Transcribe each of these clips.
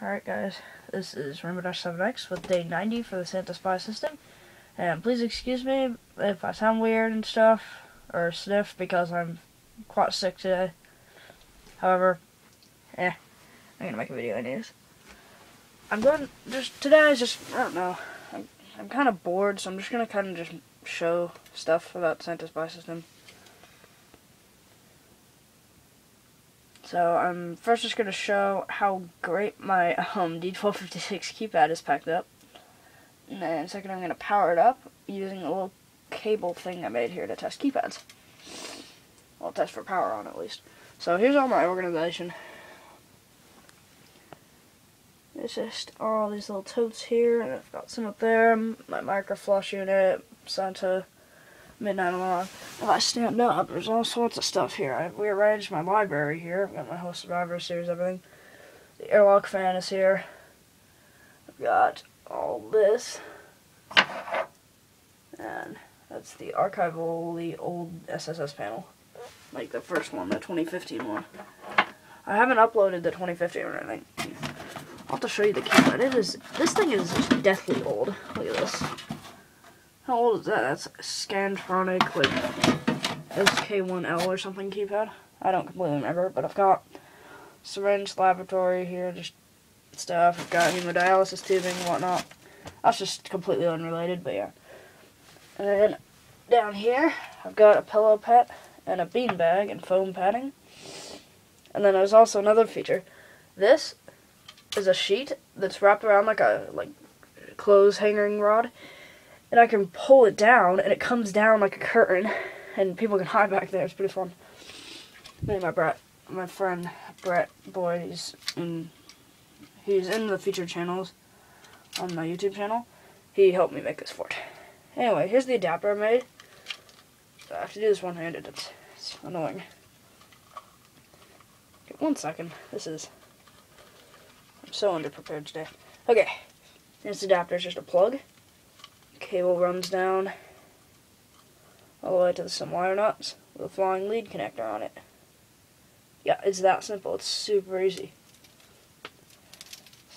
Alright guys, this is Rainbow-7X with day 90 for the S.S.S system. And please excuse me if I sound weird and stuff, or sniff, because I'm quite sick today. However, I'm gonna make a video anyways. Today is just, I don't know, I'm kind of bored, so I'm just gonna kind of just show stuff about the S.S.S system. So I'm first just going to show how great my d1256 keypad is packed up. And then second I'm going to power it up using a little cable thing I made here to test keypads. Well, test for power on at least. So here's all my organization. It's just all these little totes here, and I've got some up there, my micro flush unit, Santa, midnight alarm. If I stand up, there's all sorts of stuff here. I've rearranged my library here. I've got my whole Survivor series, everything. The airlock fan is here. I've got all this. And that's the archivally old S.S.S panel. Like the first one, the 2015 one. I haven't uploaded the 2015 or anything. I'll have to show you the keypad. This thing is deathly old. Look at this. How old is that? That's Scantronic, like, SK1L or something keypad. I don't completely remember, but I've got syringe laboratory here, just stuff. I've got hemodialysis tubing and whatnot. That's just completely unrelated, but yeah. And then down here, I've got a pillow pet and a beanbag and foam padding. And then there's also another feature. This is a sheet that's wrapped around like a clothes hanging rod. And I can pull it down, and it comes down like a curtain, and people can hide back there. It's pretty fun. Me and my friend Brett Boyd, he's in the featured channels on my YouTube channel. He helped me make this fort. Anyway, here's the adapter I made. So I have to do this one-handed. It's annoying. Okay, 1 second. I'm so underprepared today. Okay, this adapter is just a plug. Cable runs down all the way to some wire nuts with a flying lead connector on it. Yeah, it's that simple. It's super easy.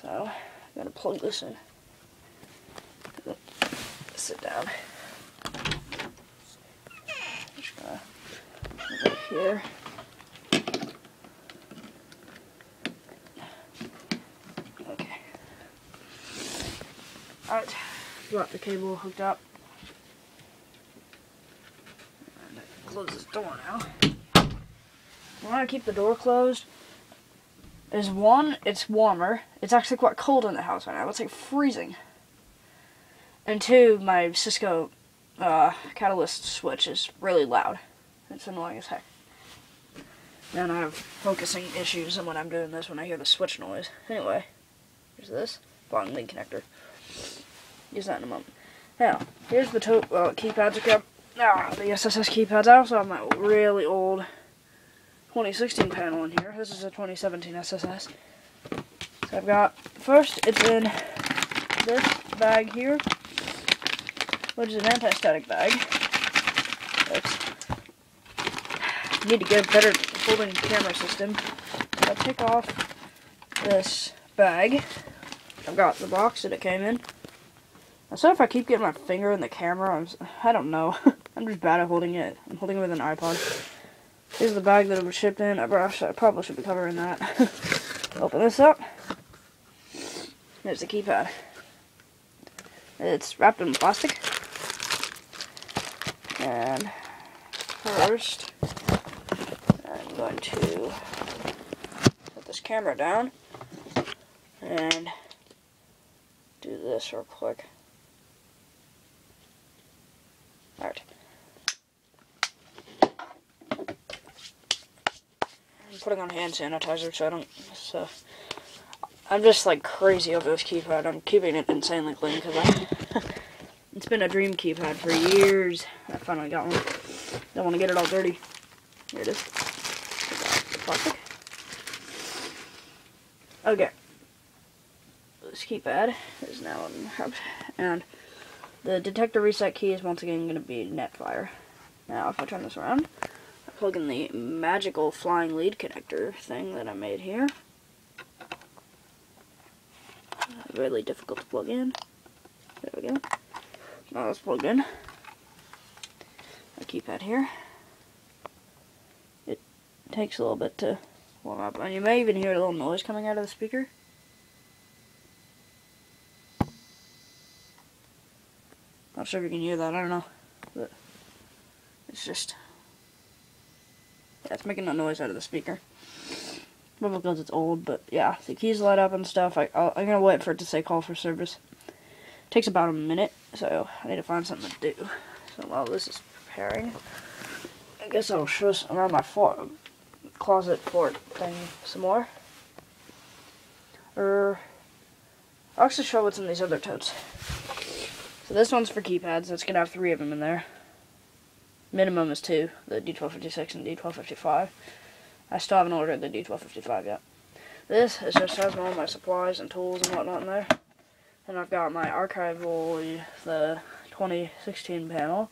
So, I'm going to plug this in. Sit down. Just going to put it here. Okay. Alright. Got the cable hooked up. And close this door now. Why I keep the door closed is one, it's warmer. It's actually quite cold in the house right now. It's like freezing. And two, my Cisco catalyst switch is really loud. It's annoying as heck. And I have focusing issues when I'm doing this when I hear the switch noise. Anyway, here's this long lead connector. Use that in a moment. Now, here's the keypads. The S.S.S keypads. I also have my really old 2016 panel in here. This is a 2017 S.S.S. So I've got, first, it's in this bag here, which is an anti-static bag. I need to get a better holding camera system. So I take off this bag. I've got the box that it came in. So if I keep getting my finger in the camera, I don't know. I'm just bad at holding it. I'm holding it with an iPod. Here's the bag that it was shipped in. I probably should be covering that. Open this up. There's the keypad. It's wrapped in plastic. And first, I'm going to put this camera down and do this real quick. Alright. I'm putting on hand sanitizer so I'm just like crazy over this keypad. I'm keeping it insanely clean because it's been a dream keypad for years. I finally got one. Don't want to get it all dirty. Here it is. The plastic. Okay. This keypad is now unwrapped, and the detector reset key is once again going to be netfire. Now, if I turn this around, I plug in the magical flying lead connector thing that I made here. really difficult to plug in. There we go. Now let's plug in a keypad here. It takes a little bit to warm up, and you may even hear a little noise coming out of the speaker. Not sure if you can hear that, I don't know. But it's just, yeah, it's making a noise out of the speaker. Probably because it's old, but yeah, the keys light up and stuff. I'm gonna wait for it to say call for service. It takes about a minute, so I need to find something to do. So while this is preparing, I guess I'll show us around my closet fort thing some more. I'll actually show what's in these other totes. So this one's for keypads. It's gonna have 3 of them in there. Minimum is 2, the d1256 and d1255. I still haven't ordered the d1255 yet. This is just has all my supplies and tools and whatnot in there. And I've got my archival, the 2016 panel.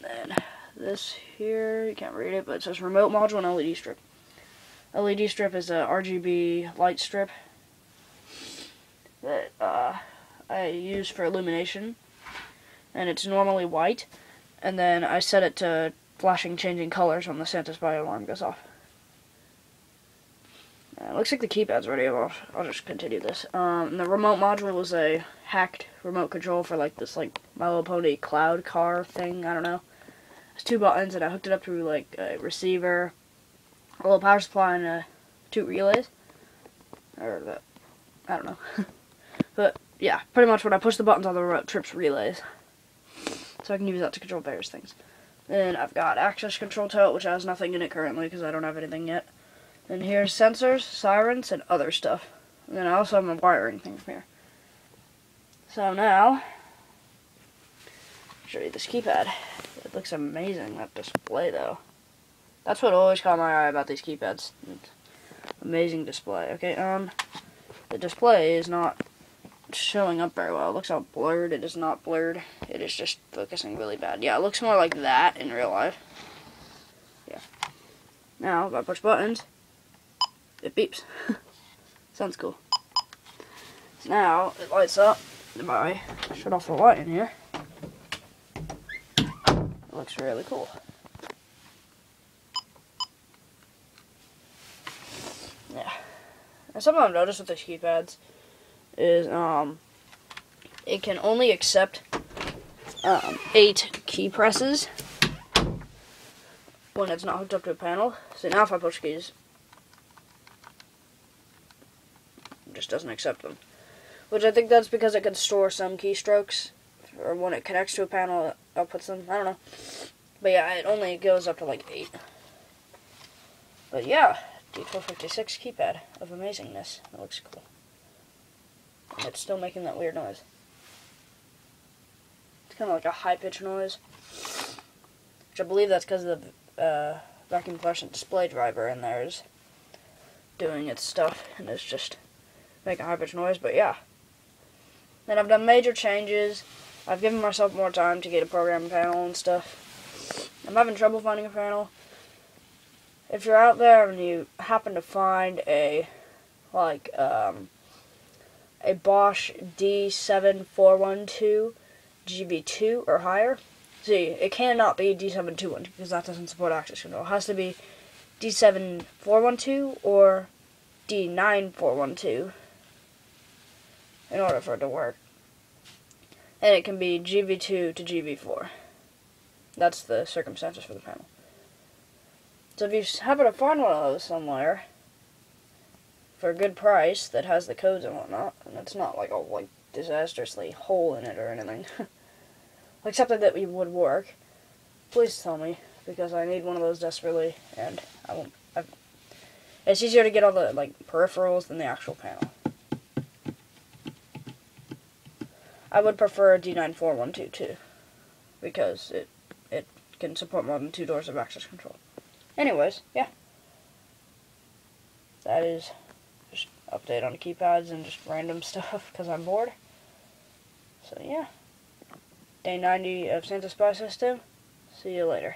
And this here, you can't read it, but it says remote module and LED strip. LED strip is a RGB light strip that I use for illumination. And it's normally white. And then I set it to flashing, changing colors when the Santa Spy alarm goes off. It looks like the keypad's ready. I'll just continue this. And the remote module was a hacked remote control for like this My Little Pony cloud car thing. I don't know. It's 2 buttons, and I hooked it up to like a receiver, a little power supply, and 2 relays. Or the, I don't know. But yeah, pretty much when I push the buttons on the remote, trips relays. So I can use that to control various things. Then I've got access control tote, which has nothing in it currently because I don't have anything yet. And here's sensors, sirens, and other stuff. And then I also have my wiring thing from here. So now, I'll show you this keypad. It looks amazing, that display though. That's what always caught my eye about these keypads. It's amazing display. Okay, the display is not showing up very well. It looks all blurred. It is not blurred. It is just focusing really bad. Yeah, it looks more like that in real life. Yeah. Now, if I push buttons, it beeps. Sounds cool. So now, it lights up. If I shut off the light in here, it looks really cool. Yeah. And something I've noticed with these keypads is it can only accept 8 key presses when it's not hooked up to a panel. So now if I push keys, it just doesn't accept them. Which I think that's because it can store some keystrokes, or when it connects to a panel it outputs them. I don't know. But yeah, it only goes up to like 8. But yeah, d1256 keypad of amazingness. That looks cool. And it's still making that weird noise. It's kind of like a high-pitched noise. Which I believe that's because of the vacuum fluorescent display driver in there is doing its stuff. And it's just making a high-pitched noise, but yeah. Then I've done major changes. I've given myself more time to get a programming panel and stuff. I'm having trouble finding a panel. If you're out there and you happen to find a Bosch D7412 GB2 or higher. See, it cannot be D721 because that doesn't support access control. It has to be D7412 or D9412 in order for it to work. And it can be GB2 to GB4. That's the circumstances for the panel. So if you happen to find one of those somewhere for a good price that has the codes and whatnot, and it's not like a disastrously hole in it or anything, like something that would work, please tell me, because I need one of those desperately, and it's easier to get all the peripherals than the actual panel. I would prefer a D9412 too, because it can support more than 2 doors of access control. Anyways, yeah. That is just update on the keypads and just random stuff because I'm bored. So yeah. Day 90 of Santa Spy system. See you later.